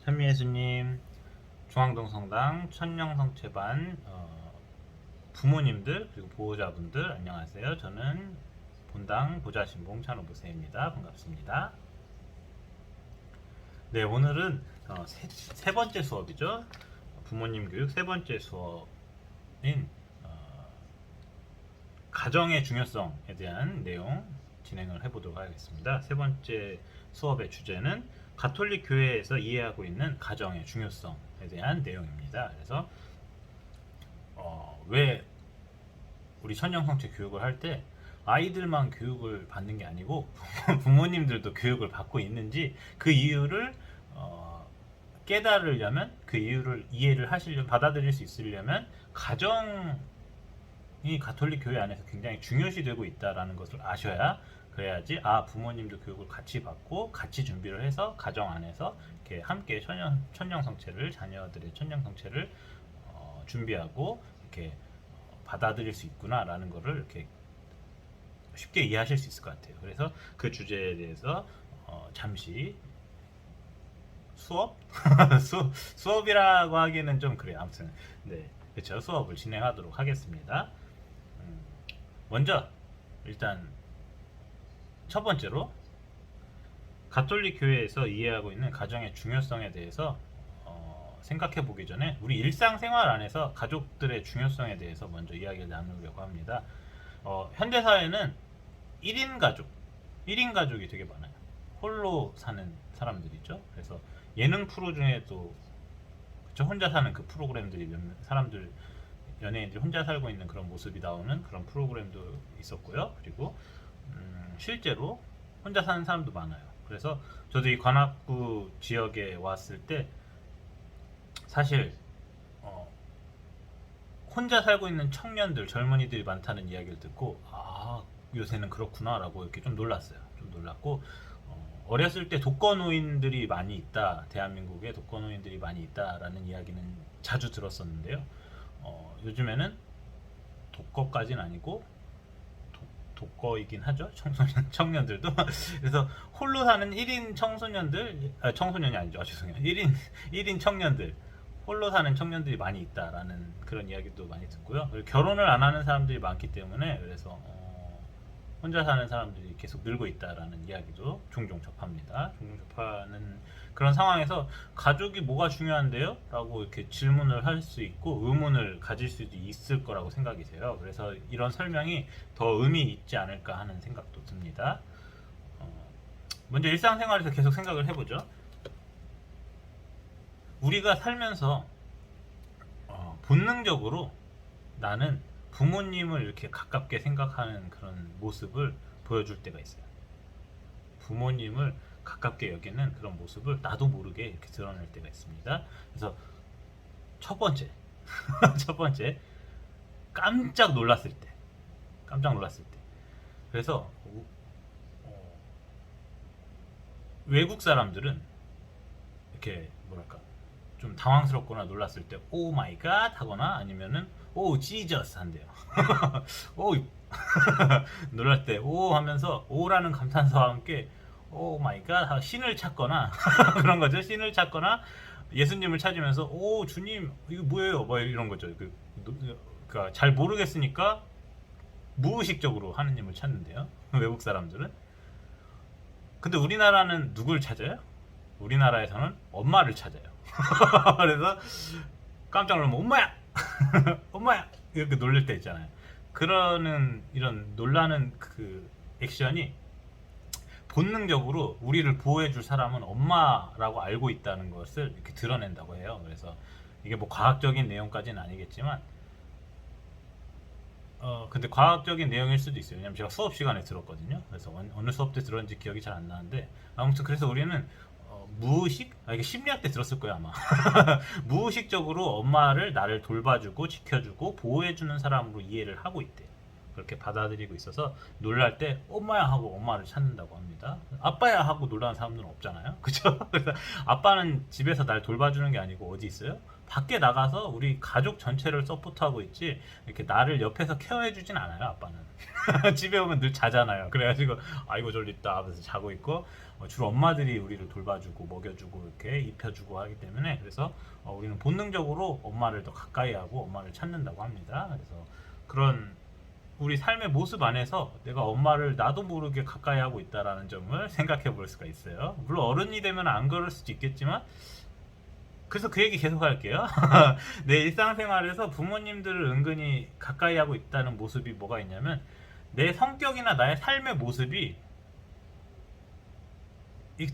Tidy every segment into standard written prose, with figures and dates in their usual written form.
현미예수님, 중앙동 성당 천령성체반 부모님들 그리고 보호자분들 안녕하세요. 저는 본당 보좌신봉 찬호부세입니다. 반갑습니다. 네, 오늘은 세 번째 수업이죠. 부모님 교육 세 번째 수업인 가정의 중요성에 대한 내용 진행을 해보도록 하겠습니다. 세 번째 수업의 주제는 가톨릭 교회에서 이해하고 있는 가정의 중요성에 대한 내용입니다. 그래서 왜 우리 천년성체 교육을 할 때 아이들만 교육을 받는 게 아니고 부모님들도 교육을 받고 있는지 그 이유를 깨달으려면, 그 이유를 이해를 하시려면, 받아들일 수 있으려면 가정이 가톨릭 교회 안에서 굉장히 중요시 되고 있다라는 것을 아셔야, 그래야지 부모님도 교육을 같이 받고 같이 준비를 해서 가정 안에서 이렇게 함께 천년성체를, 자녀들의 천년성체를 준비하고 이렇게 받아들일 수 있구나라는 것을 이렇게 쉽게 이해하실 수 있을 것 같아요. 그래서 그 주제에 대해서 잠시 수업이라고 하기에는 좀 그래요. 아무튼 네, 그렇죠. 수업을 진행하도록 하겠습니다. 먼저 일단 첫 번째로 가톨릭 교회에서 이해하고 있는 가정의 중요성에 대해서 생각해 보기 전에 우리 일상생활 안에서 가족들의 중요성에 대해서 먼저 이야기를 나누려고 합니다. 현대 사회는 1인 가족이 되게 많아요. 홀로 사는 사람들이죠. 그래서 예능 프로 중에도 그쵸? 혼자 사는 그 프로그램들이 사람들, 연예인들이 혼자 살고 있는 그런 모습이 나오는 그런 프로그램도 있었고요. 그리고 실제로 혼자 사는 사람도 많아요. 그래서 저도 이 관악구 지역에 왔을 때 사실 혼자 살고 있는 청년들, 젊은이들이 많다는 이야기를 듣고 요새는 그렇구나라고 이렇게 좀 놀랐어요. 좀 놀랐고, 어렸을 때 독거노인들이 많이 있다, 대한민국에 독거노인들이 많이 있다라는 이야기는 자주 들었었는데요. 요즘에는 독거까지는 아니고 독거이긴 하죠. 청년들도. 그래서 홀로 사는 1인 청소년들, 청소년이 아니죠. 죄송해요. 1인 청년들, 홀로 사는 청년들이 많이 있다라는 그런 이야기도 많이 듣고요. 그리고 결혼을 안 하는 사람들이 많기 때문에, 그래서 혼자 사는 사람들이 계속 늘고 있다라는 이야기도 종종 접합니다. 종종 접하는 그런 상황에서 가족이 뭐가 중요한데요? 라고 이렇게 질문을 할 수 있고 의문을 가질 수도 있을 거라고 생각이 돼요. 그래서 이런 설명이 더 의미 있지 않을까 하는 생각도 듭니다. 먼저 일상생활에서 계속 생각을 해보죠. 우리가 살면서 본능적으로 나는 부모님을 이렇게 가깝게 생각하는 그런 모습을 보여줄 때가 있어요. 부모님을 가깝게 여기는 그런 모습을 나도 모르게 이렇게 드러낼 때가 있습니다. 그래서 첫 번째, 첫 번째, 깜짝 놀랐을 때. 그래서 외국 사람들은 이렇게 뭐랄까 좀 당황스럽거나 놀랐을 때 오 마이 갓 하거나 아니면은 오 지저스 한대요. 오 놀랄 때 오 하면서 오라는 감탄사와 함께 오 마이 갓 신을 찾거나 그런 거죠. 신을 찾거나 예수님을 찾으면서 오 주님 이거 뭐예요? 뭐 이런 거죠. 그러니까 잘 모르겠으니까 무의식적으로 하느님을 찾는데요. 외국 사람들은. 근데 우리나라는 누굴 찾아요? 우리나라에서는 엄마를 찾아요. 그래서 깜짝 놀라면 엄마야! 엄마야! 이렇게 놀릴 때 있잖아요. 그러는 이런 놀라는 그 액션이 본능적으로 우리를 보호해줄 사람은 엄마라고 알고 있다는 것을 이렇게 드러낸다고 해요. 그래서 이게 뭐 과학적인 내용까지는 아니겠지만 근데 과학적인 내용일 수도 있어요. 왜냐면 제가 수업 시간에 들었거든요. 그래서 어느 수업 때 들었는지 기억이 잘 안 나는데 아무튼 그래서 우리는 이게 심리학 때 들었을 거예요 아마. 무의식적으로 엄마를 나를 돌봐주고 지켜주고 보호해주는 사람으로 이해를 하고 있대. 그렇게 받아들이고 있어서 놀랄 때 엄마야 하고 엄마를 찾는다고 합니다. 아빠야 하고 놀라는 사람들은 없잖아요. 그죠? 그래서 아빠는 집에서 날 돌봐주는 게 아니고 어디 있어요? 밖에 나가서 우리 가족 전체를 서포트하고 있지 이렇게 나를 옆에서 케어해주진 않아요. 아빠는 집에 오면 늘 자잖아요. 그래가지고 아이고 졸립다 하면서 자고 있고 주로 엄마들이 우리를 돌봐주고 먹여주고 이렇게 입혀주고 하기 때문에 그래서 우리는 본능적으로 엄마를 더 가까이 하고 엄마를 찾는다고 합니다. 그래서 그런 우리 삶의 모습 안에서 내가 엄마를 나도 모르게 가까이 하고 있다라는 점을 생각해 볼 수가 있어요. 물론 어른이 되면 안 그럴 수도 있겠지만 그래서 그 얘기 계속 할게요. 내 일상생활에서 부모님들을 은근히 가까이 하고 있다는 모습이 뭐가 있냐면 내 성격이나 나의 삶의 모습이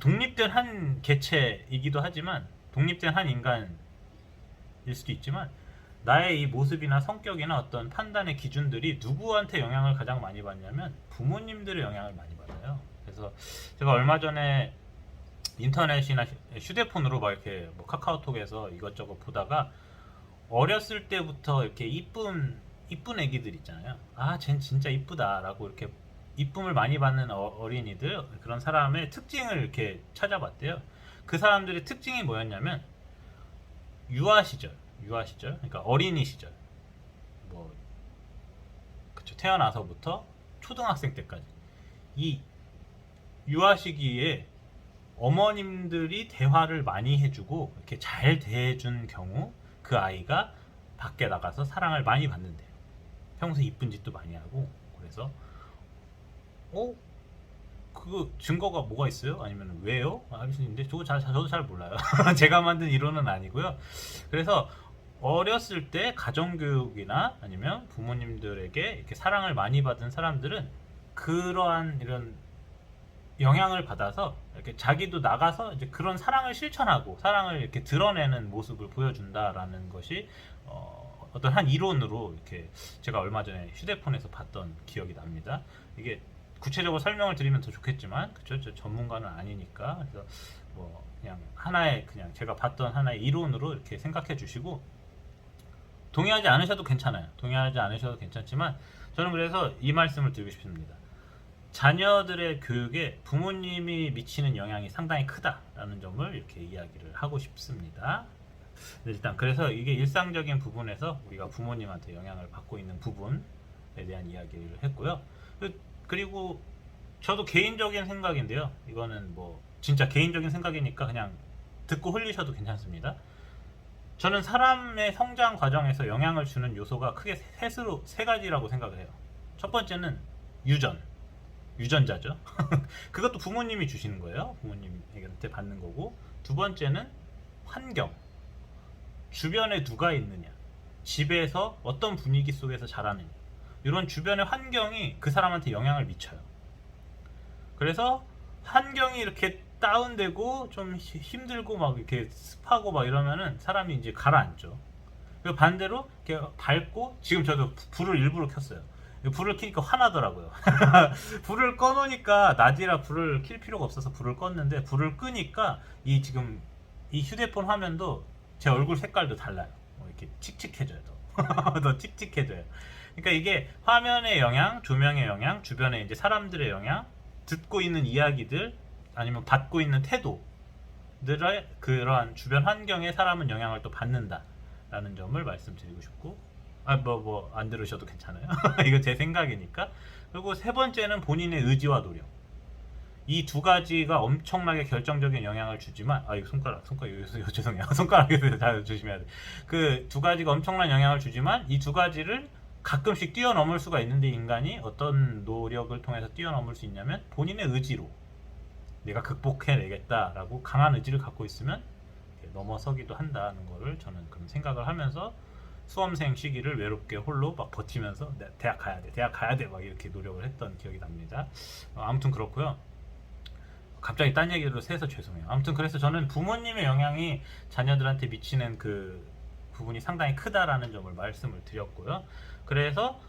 독립된 한 개체이기도 하지만 독립된 한 인간일 수도 있지만 나의 이 모습이나 성격이나 어떤 판단의 기준들이 누구한테 영향을 가장 많이 받냐면 부모님들의 영향을 많이 받아요. 그래서 제가 얼마 전에 인터넷이나 휴대폰으로 막 이렇게 뭐 카카오톡에서 이것저것 보다가 어렸을 때부터 이렇게 이쁜 애기들 있잖아요. 아, 쟨 진짜 이쁘다라고 이렇게 이쁨을 많이 받는 어린이들 그런 사람의 특징을 이렇게 찾아봤대요. 그 사람들의 특징이 뭐였냐면 유아 시절, 그러니까 어린이 시절, 뭐 그쵸 태어나서부터 초등학생 때까지 이 유아 시기에 어머님들이 대화를 많이 해주고 이렇게 잘 대해준 경우 그 아이가 밖에 나가서 사랑을 많이 받는데요. 평소에 이쁜 짓도 많이 하고 그래서 그 증거가 뭐가 있어요? 아니면 왜요? 할 수 있는데 저도 잘 몰라요. 제가 만든 이론은 아니고요. 그래서 어렸을 때 가정교육이나 아니면 부모님들에게 이렇게 사랑을 많이 받은 사람들은 그러한 이런 영향을 받아서 이렇게 자기도 나가서 이제 그런 사랑을 실천하고 사랑을 이렇게 드러내는 모습을 보여준다라는 것이 어떤 한 이론으로 이렇게 제가 얼마 전에 휴대폰에서 봤던 기억이 납니다. 이게 구체적으로 설명을 드리면 더 좋겠지만 그쵸? 저 전문가는 아니니까 그래서 뭐 그냥 하나의 그냥 제가 봤던 하나의 이론으로 이렇게 생각해 주시고 동의하지 않으셔도 괜찮아요. 동의하지 않으셔도 괜찮지만 저는 그래서 이 말씀을 드리고 싶습니다. 자녀들의 교육에 부모님이 미치는 영향이 상당히 크다라는 점을 이렇게 이야기를 하고 싶습니다. 일단 그래서 이게 일상적인 부분에서 우리가 부모님한테 영향을 받고 있는 부분에 대한 이야기를 했고요. 그리고 저도 개인적인 생각인데요. 이거는 뭐 진짜 개인적인 생각이니까 그냥 듣고 흘리셔도 괜찮습니다. 저는 사람의 성장 과정에서 영향을 주는 요소가 크게 세 가지라고 생각을 해요. 첫 번째는 유전자죠. 그것도 부모님이 주시는 거예요. 부모님한테 받는 거고. 두 번째는 환경. 주변에 누가 있느냐. 집에서 어떤 분위기 속에서 자라느냐. 이런 주변의 환경이 그 사람한테 영향을 미쳐요. 그래서 환경이 이렇게 다운되고 좀 힘들고 막 이렇게 습하고 막 이러면은 사람이 이제 가라앉죠. 그리고 반대로 이렇게 밝고 지금 저도 불을 일부러 켰어요. 불을 켜니까 화나더라고요. 불을 꺼놓으니까 낮이라 불을 킬 필요가 없어서 불을 껐는데 불을 끄니까 이 지금 이 휴대폰 화면도 제 얼굴 색깔도 달라요. 이렇게 칙칙해져요. 더 칙칙해져요. 그러니까 이게 화면의 영향, 조명의 영향, 주변에 이제 사람들의 영향, 듣고 있는 이야기들 아니면 받고 있는 태도들의 그러한 주변 환경에 사람은 영향을 또 받는다라는 점을 말씀드리고 싶고 뭐 안 들으셔도 괜찮아요. 이거 제 생각이니까. 그리고 세 번째는 본인의 의지와 노력. 이 두 가지가 엄청나게 결정적인 영향을 주지만 이거 손가락 죄송해요. 손가락에서 잘 조심해야 돼. 그 두 가지가 엄청난 영향을 주지만 이 두 가지를 가끔씩 뛰어넘을 수가 있는데 인간이 어떤 노력을 통해서 뛰어넘을 수 있냐면 본인의 의지로 내가 극복해내겠다라고 강한 의지를 갖고 있으면 넘어서기도 한다는 거를 저는 그런 생각을 하면서 수험생 시기를 외롭게 홀로 막 버티면서 대학 가야 돼 막 이렇게 노력을 했던 기억이 납니다. 아무튼 그렇고요. 갑자기 딴 얘기로 새서 죄송해요. 아무튼 그래서 저는 부모님의 영향이 자녀들한테 미치는 그 부분이 상당히 크다라는 점을 말씀을 드렸고요. 그래서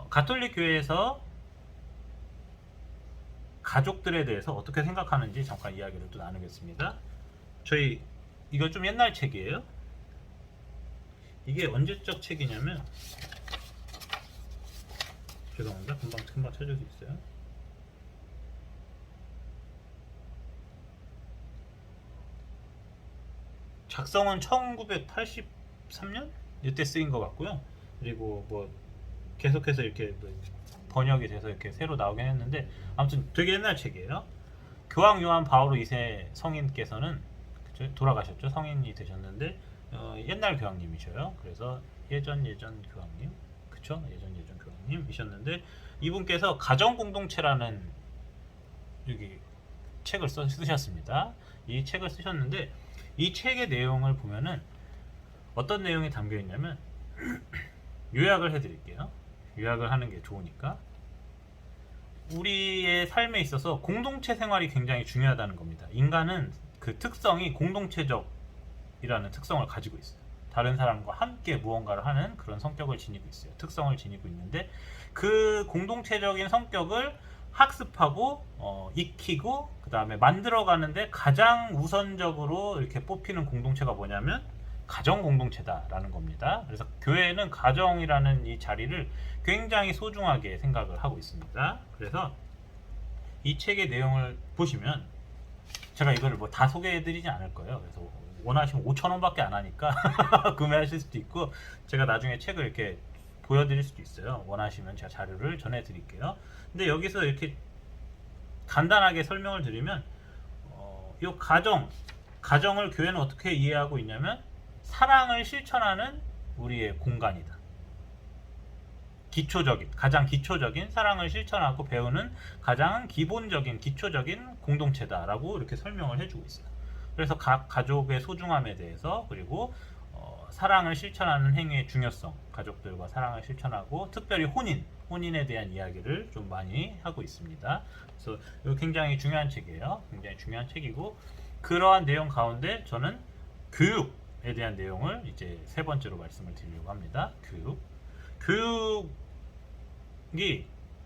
가톨릭 교회에서 가족들에 대해서 어떻게 생각하는지 잠깐 이야기를 또 나누겠습니다. 이거 좀 옛날 책이에요. 이게 언제적 책이냐면 죄송합니다. 금방 찾을 수 있어요. 작성은 1984 2013년 이때 쓰인 것 같고요. 그리고 뭐 계속해서 이렇게 뭐 번역이 돼서 이렇게 새로 나오긴 했는데 아무튼 되게 옛날 책이에요. 교황 요한 바오로 2세 성인께서는 돌아가셨죠. 성인이 되셨는데 옛날 교황님이셔요. 그래서 예전 교황님, 그쵸? 예전 교황님이셨는데 이분께서 가정 공동체라는 여기 책을 쓰셨습니다. 이 책을 쓰셨는데 이 책의 내용을 보면은 어떤 내용이 담겨 있냐면 요약을 해드릴게요. 요약을 하는 게 좋으니까. 우리의 삶에 있어서 공동체 생활이 굉장히 중요하다는 겁니다. 인간은 그 특성이 공동체적이라는 특성을 가지고 있어요. 다른 사람과 함께 무언가를 하는 그런 성격을 지니고 있어요. 특성을 지니고 있는데 그 공동체적인 성격을 학습하고 익히고 그 다음에 만들어가는데 가장 우선적으로 이렇게 뽑히는 공동체가 뭐냐면 가정 공동체다라는 겁니다. 그래서 교회는 가정이라는 이 자리를 굉장히 소중하게 생각을 하고 있습니다. 그래서 이 책의 내용을 보시면 제가 이거를 뭐 다 소개해드리지 않을 거예요. 그래서 원하시면 5,000원밖에 안 하니까 구매하실 수도 있고 제가 나중에 책을 이렇게 보여드릴 수도 있어요. 원하시면 제가 자료를 전해드릴게요. 근데 여기서 이렇게 간단하게 설명을 드리면 이 가정을 교회는 어떻게 이해하고 있냐면 사랑을 실천하는 우리의 공간이다. 가장 기초적인 사랑을 실천하고 배우는 가장 기본적인 기초적인 공동체다라고 이렇게 설명을 해주고 있어요. 그래서 각 가족의 소중함에 대해서 그리고 사랑을 실천하는 행위의 중요성, 가족들과 사랑을 실천하고 특별히 혼인에 대한 이야기를 좀 많이 하고 있습니다. 그래서 이거 굉장히 중요한 책이에요. 굉장히 중요한 책이고 그러한 내용 가운데 저는 교육에 대한 내용을 이제 세 번째로 말씀을 드리려고 합니다.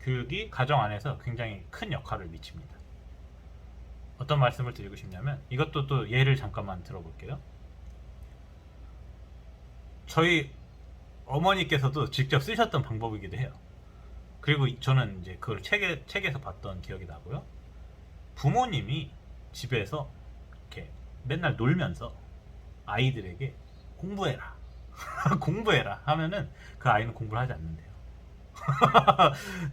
교육이 가정 안에서 굉장히 큰 역할을 미칩니다. 어떤 말씀을 드리고 싶냐면 이것도 또 예를 잠깐만 들어볼게요. 저희 어머니께서도 직접 쓰셨던 방법이기도 해요. 그리고 저는 이제 그걸 책에서 봤던 기억이 나고요. 부모님이 집에서 이렇게 맨날 놀면서 아이들에게 공부해라 공부해라 하면은 그 아이는 공부를 하지 않는데요.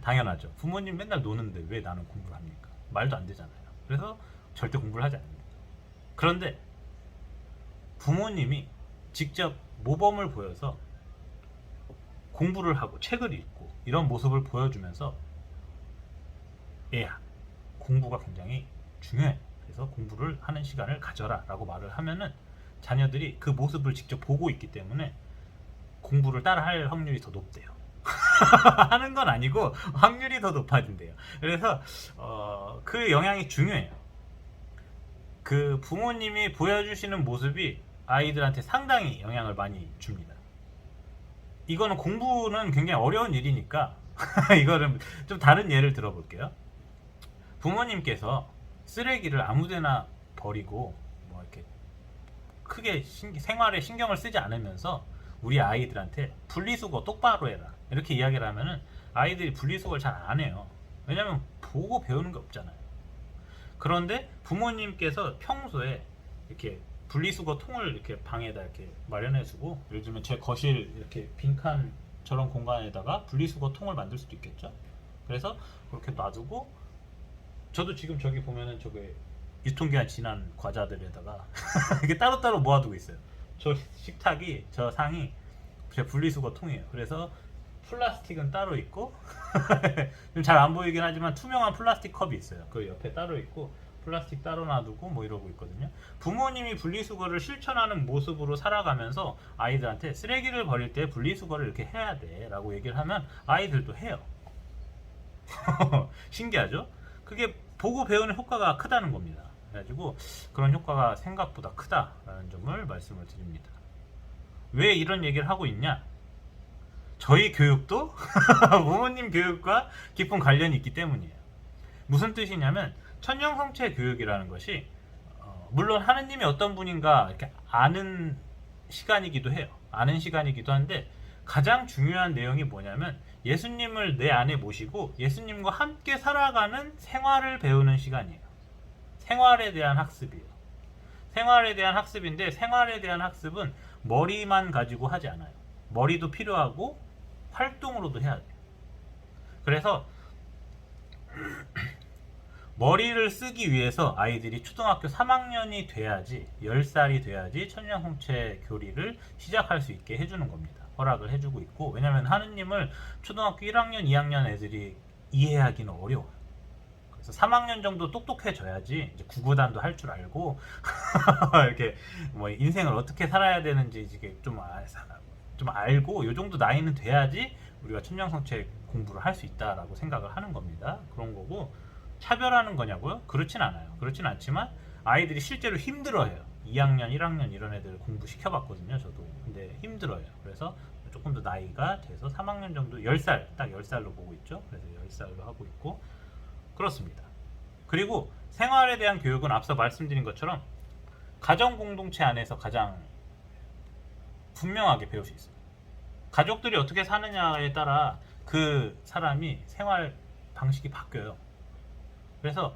당연하죠. 부모님 맨날 노는데 왜 나는 공부를 합니까? 말도 안 되잖아요. 그래서 절대 공부를 하지 않는다. 그런데 부모님이 직접 모범을 보여서 공부를 하고 책을 읽고 이런 모습을 보여주면서 얘야 공부가 굉장히 중요해. 그래서 공부를 하는 시간을 가져라 라고 말을 하면은 자녀들이 그 모습을 직접 보고 있기 때문에 공부를 따라 할 확률이 더 높대요. 하는 건 아니고 확률이 더 높아진대요. 그래서 그 영향이 중요해요. 그 부모님이 보여주시는 모습이 아이들한테 상당히 영향을 많이 줍니다. 이거는 공부는 굉장히 어려운 일이니까 이거는 좀 다른 예를 들어볼게요. 부모님께서 쓰레기를 아무데나 버리고 뭐 이렇게 크게 생활에 신경을 쓰지 않으면서 우리 아이들한테 분리수거 똑바로 해라 이렇게 이야기를 하면은 아이들이 분리수거를 잘 안 해요. 왜냐면 보고 배우는 게 없잖아요. 그런데 부모님께서 평소에 이렇게 분리수거 통을 이렇게 방에다 이렇게 마련해주고, 예를 들면 제 거실 이렇게 빈칸 저런 공간에다가 분리수거 통을 만들 수도 있겠죠. 그래서 그렇게 놔두고, 저도 지금 저기 보면은 저게 유통기한 지난 과자들에다가 이게 따로따로 모아두고 있어요. 저 식탁이, 저 상이 제 분리수거 통이에요. 그래서 플라스틱은 따로 있고 좀 잘 안 보이긴 하지만 투명한 플라스틱 컵이 있어요. 그 옆에 따로 있고 플라스틱 따로 놔두고 뭐 이러고 있거든요. 부모님이 분리수거를 실천하는 모습으로 살아가면서 아이들한테 쓰레기를 버릴 때 분리수거를 이렇게 해야 돼 라고 얘기를 하면 아이들도 해요. 신기하죠? 그게 보고 배우는 효과가 크다는 겁니다. 그래가지고 그런 효과가 생각보다 크다라는 점을 말씀을 드립니다. 왜 이런 얘기를 하고 있냐? 저희 교육도 부모님 교육과 깊은 관련이 있기 때문이에요. 무슨 뜻이냐면 천년성체 교육이라는 것이 물론 하느님이 어떤 분인가 이렇게 아는 시간이기도 해요. 아는 시간이기도 한데 가장 중요한 내용이 뭐냐면 예수님을 내 안에 모시고 예수님과 함께 살아가는 생활을 배우는 시간이에요. 생활에 대한 학습이에요. 생활에 대한 학습인데 생활에 대한 학습은 머리만 가지고 하지 않아요. 머리도 필요하고 활동으로도 해야 돼요. 그래서 머리를 쓰기 위해서 아이들이 초등학교 3학년이 돼야지, 10살이 돼야지 천년홍채 교리를 시작할 수 있게 해주는 겁니다. 허락을 해주고 있고, 왜냐면 하느님을 초등학교 1학년, 2학년 애들이 이해하기는 어려워요. 그래서 3학년 정도 똑똑해져야지 이제 구구단도 할 줄 알고 이렇게 뭐 인생을 어떻게 살아야 되는지 이게 좀 알고, 요 정도 나이는 돼야지 우리가 천년홍채 공부를 할 수 있다라고 생각을 하는 겁니다. 그런 거고, 차별하는 거냐고요? 그렇진 않아요. 그렇진 않지만 아이들이 실제로 힘들어해요. 2학년, 1학년 이런 애들 공부 시켜봤거든요, 저도. 근데 힘들어요. 그래서 조금 더 나이가 돼서 3학년 정도, 10살, 딱 10살로 보고 있죠. 그래서 10살로 하고 있고, 그렇습니다. 그리고 생활에 대한 교육은 앞서 말씀드린 것처럼 가정 공동체 안에서 가장 분명하게 배울 수 있어요. 가족들이 어떻게 사느냐에 따라 그 사람이 생활 방식이 바뀌어요. 그래서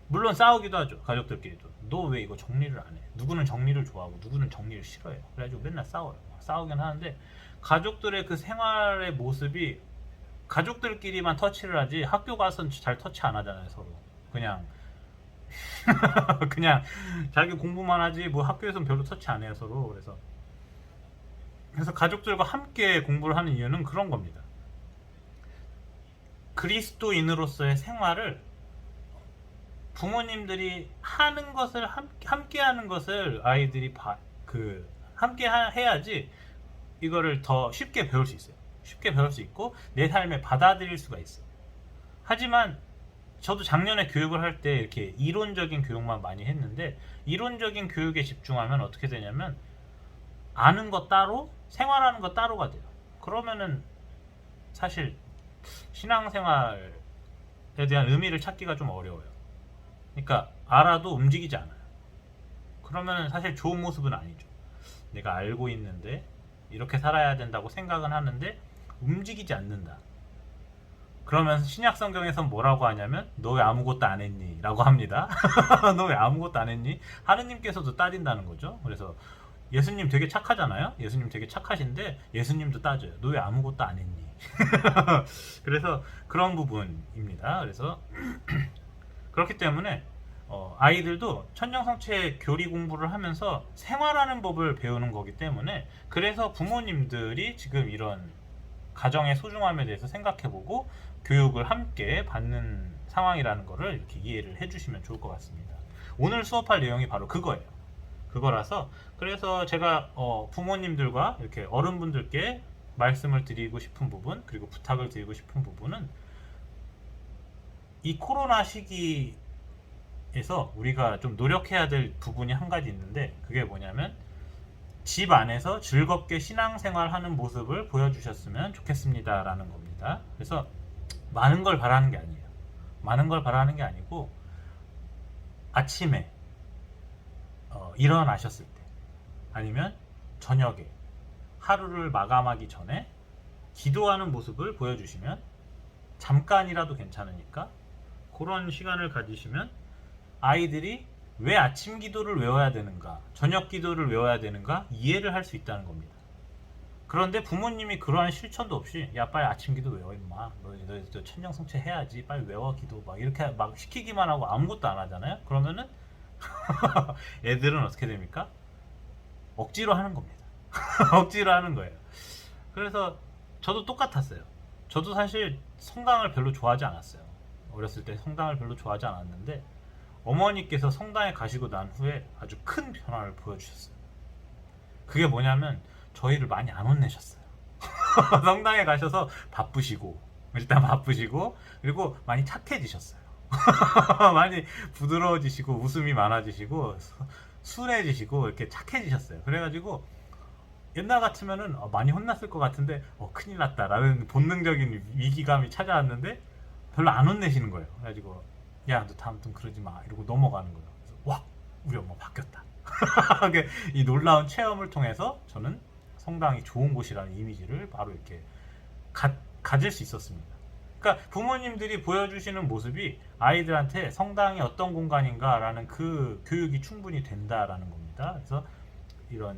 물론 싸우기도 하죠. 가족들끼리도. 너 왜 이거 정리를 안 해? 누구는 정리를 좋아하고 누구는 정리를 싫어해요. 그래가지고 맨날 싸워요. 싸우긴 하는데, 가족들의 그 생활의 모습이 가족들끼리만 터치를 하지 학교 가서는 잘 터치 안 하잖아요, 서로. 그냥 그냥 자기 공부만 하지 뭐 학교에서는 별로 터치 안 해요, 서로. 그래서 가족들과 함께 공부를 하는 이유는 그런 겁니다. 그리스도인으로서의 생활을 부모님들이 하는 것을 함께 하는 것을 아이들이 함께 해야지 이거를 더 쉽게 배울 수 있어요. 쉽게 배울 수 있고 내 삶에 받아들일 수가 있어요. 하지만 저도 작년에 교육을 할 때 이렇게 이론적인 교육만 많이 했는데, 이론적인 교육에 집중하면 어떻게 되냐면 아는 거 따로, 생활하는 거 따로가 돼요. 그러면은 사실 신앙생활에 대한 의미를 찾기가 좀 어려워요. 그러니까 알아도 움직이지 않아요. 그러면 사실 좋은 모습은 아니죠. 내가 알고 있는데 이렇게 살아야 된다고 생각은 하는데 움직이지 않는다. 그러면 신약 성경에서 뭐라고 하냐면 너 왜 아무것도 안 했니? 라고 합니다. 너 왜 아무것도 안 했니? 하느님께서도 따진다는 거죠. 그래서 예수님 되게 착하잖아요. 예수님 되게 착하신데 예수님도 따져요. 너 왜 아무것도 안 했니? 그래서 그런 부분입니다. 그래서 그렇기 때문에 아이들도 천년홍채 교리 공부를 하면서 생활하는 법을 배우는 거기 때문에, 그래서 부모님들이 지금 이런 가정의 소중함에 대해서 생각해보고 교육을 함께 받는 상황이라는 거를 이렇게 이해를 해주시면 좋을 것 같습니다. 오늘 수업할 내용이 바로 그거예요. 그거라서 그래서 제가 부모님들과 이렇게 어른분들께 말씀을 드리고 싶은 부분, 그리고 부탁을 드리고 싶은 부분은, 이 코로나 시기에서 우리가 좀 노력해야 될 부분이 한 가지 있는데, 그게 뭐냐면 집 안에서 즐겁게 신앙생활 하는 모습을 보여주셨으면 좋겠습니다 라는 겁니다. 그래서 많은 걸 바라는 게 아니에요. 많은 걸 바라는 게 아니고, 아침에 일어나셨을 때 아니면 저녁에 하루를 마감하기 전에 기도하는 모습을 보여주시면, 잠깐이라도 괜찮으니까 그런 시간을 가지시면 아이들이 왜 아침 기도를 외워야 되는가, 저녁 기도를 외워야 되는가 이해를 할 수 있다는 겁니다. 그런데 부모님이 그러한 실천도 없이 야 빨리 아침 기도 외워 임마, 너 천년홍채 해야지, 빨리 외워 기도, 막 이렇게 막 시키기만 하고 아무것도 안 하잖아요. 그러면은 애들은 어떻게 됩니까? 억지로 하는 겁니다. 억지로 하는 거예요. 그래서 저도 똑같았어요. 저도 사실 성당을 별로 좋아하지 않았어요. 어렸을 때 성당을 별로 좋아하지 않았는데, 어머니께서 성당에 가시고 난 후에 아주 큰 변화를 보여주셨어요. 그게 뭐냐면 저희를 많이 안 혼내셨어요. 성당에 가셔서 일단 바쁘시고 그리고 많이 착해지셨어요. 많이 부드러워지시고 웃음이 많아지시고 순해지시고 이렇게 착해지셨어요. 그래가지고 옛날 같으면은 많이 혼났을 것 같은데 큰일 났다 라는 본능적인 위기감이 찾아왔는데 별로 안 혼내시는 거예요. 그래가지고 야 너 다음부터 그러지 마 이러고 넘어가는 거예요. 그래서 와 우리 엄마 바뀌었다. 이 놀라운 체험을 통해서 저는 성당이 좋은 곳이라는 이미지를 바로 이렇게 가질 수 있었습니다. 그러니까 부모님들이 보여주시는 모습이 아이들한테 성당이 어떤 공간인가라는 그 교육이 충분히 된다라는 겁니다. 그래서 이런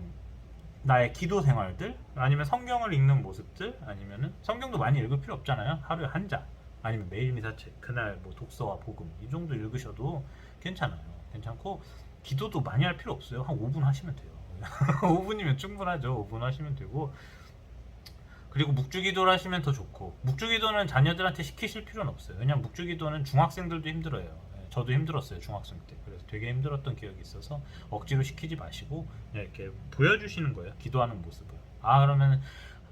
나의 기도 생활들, 아니면 성경을 읽는 모습들, 아니면은 성경도 많이 읽을 필요 없잖아요. 하루에 한 장, 아니면 매일 미사책, 그날 뭐 독서와 복음 이 정도 읽으셔도 괜찮아요. 괜찮고, 기도도 많이 할 필요 없어요. 한 5분 하시면 돼요. 5분이면 충분하죠. 5분 하시면 되고, 그리고 묵주기도를 하시면 더 좋고, 묵주기도는 자녀들한테 시키실 필요는 없어요. 왜냐면 묵주기도는 중학생들도 힘들어요. 예, 저도 힘들었어요, 중학생 때. 그래서 되게 힘들었던 기억이 있어서 억지로 시키지 마시고 그냥 이렇게 보여주시는 거예요, 기도하는 모습을. 아, 그러면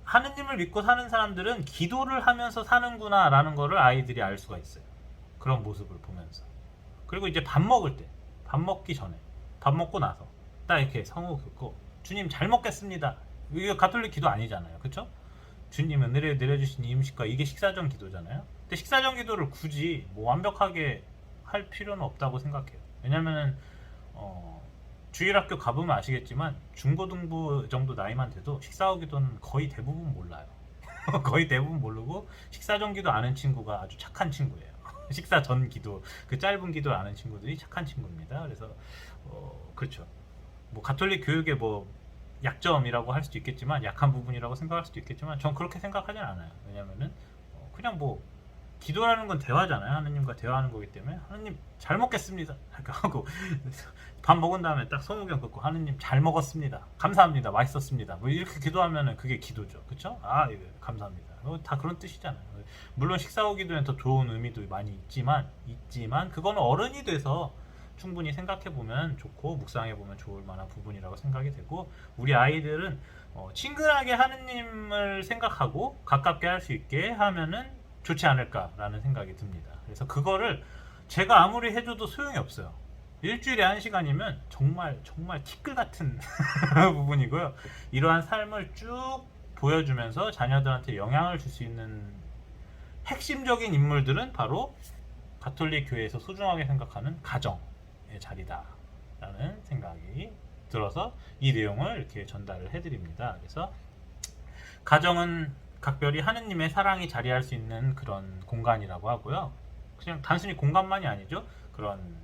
하느님을 믿고 사는 사람들은 기도를 하면서 사는구나 라는 거를 아이들이 알 수가 있어요, 그런 모습을 보면서. 그리고 이제 밥 먹을 때, 밥 먹기 전에, 밥 먹고 나서 딱 이렇게 성우 긋고 주님 잘 먹겠습니다, 이게 가톨릭 기도 아니잖아요, 그쵸? 주님 은혜를 내려주신 이 음식과, 이게 식사 전 기도잖아요. 근데 식사 전 기도를 굳이 뭐 완벽하게 할 필요는 없다고 생각해요. 왜냐면은 주일학교 가보면 아시겠지만 중고등부 정도 나이만 돼도 식사 후 기도는 거의 대부분 몰라요. 거의 대부분 모르고 식사 전 기도 아는 친구가 아주 착한 친구예요. 식사 전 기도, 그 짧은 기도를 아는 친구들이 착한 친구입니다. 그래서 그렇죠. 뭐 가톨릭 교육의 뭐 약점이라고 할 수도 있겠지만, 약한 부분이라고 생각할 수도 있겠지만, 전 그렇게 생각하진 않아요. 왜냐면은 그냥 뭐 기도라는 건 대화잖아요. 하느님과 대화하는 거기 때문에 하느님 잘 먹겠습니다 이렇게 하고 밥 먹은 다음에 딱 성우경 긋고 하느님 잘 먹었습니다, 감사합니다, 맛있었습니다, 뭐 이렇게 기도하면은 그게 기도죠, 그쵸? 아, 이거 감사합니다, 다 그런 뜻이잖아요. 물론 식사 후 기도에는 더 좋은 의미도 많이 있지만 그거는 어른이 돼서 충분히 생각해보면 좋고 묵상해보면 좋을 만한 부분이라고 생각이 되고, 우리 아이들은 친근하게 하느님을 생각하고 가깝게 할 수 있게 하면은 좋지 않을까라는 생각이 듭니다. 그래서 그거를 제가 아무리 해줘도 소용이 없어요. 일주일에 1시간이면 정말 티끌 같은 부분이고요. 이러한 삶을 쭉 보여주면서 자녀들한테 영향을 줄 수 있는 핵심적인 인물들은 바로 가톨릭 교회에서 소중하게 생각하는 가정의 자리다라는 생각이 들어서 이 내용을 이렇게 전달을 해드립니다. 그래서 가정은 각별히 하느님의 사랑이 자리할 수 있는 그런 공간이라고 하고요. 그냥 단순히 공간만이 아니죠. 그런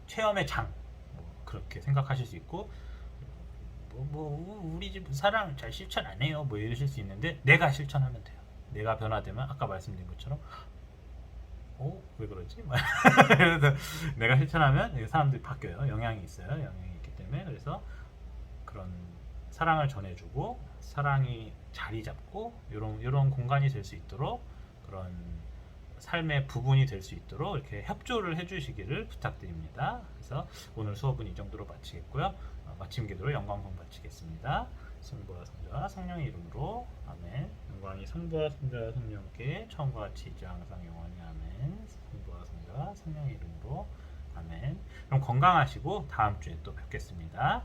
체험의 장, 뭐 그렇게 생각하실 수 있고, 우리 집 사랑 잘 실천 안 해요 뭐 이러실 수 있는데, 내가 실천하면 돼요. 내가 변화되면 아까 말씀드린 것처럼 왜 그러지? 그래서 내가 실천하면 사람들이 바뀌어요. 영향이 있어요. 영향이 있기 때문에. 그래서 그런 사랑을 전해주고 사랑이 자리 잡고 이런 공간이 될 수 있도록, 그런 삶의 부분이 될 수 있도록 이렇게 협조를 해주시기를 부탁드립니다. 그래서 오늘 수업은 이 정도로 마치겠고요. 마침 기도로 영광송 바치겠습니다. 성부와 성자와 성령의 이름으로 아멘. 영광이 성부와 성자와 성령께 처음과 같이 이제 항상 영원히 아멘. 성부와 성자와 성령의 이름으로 아멘. 그럼 건강하시고 다음 주에 또 뵙겠습니다.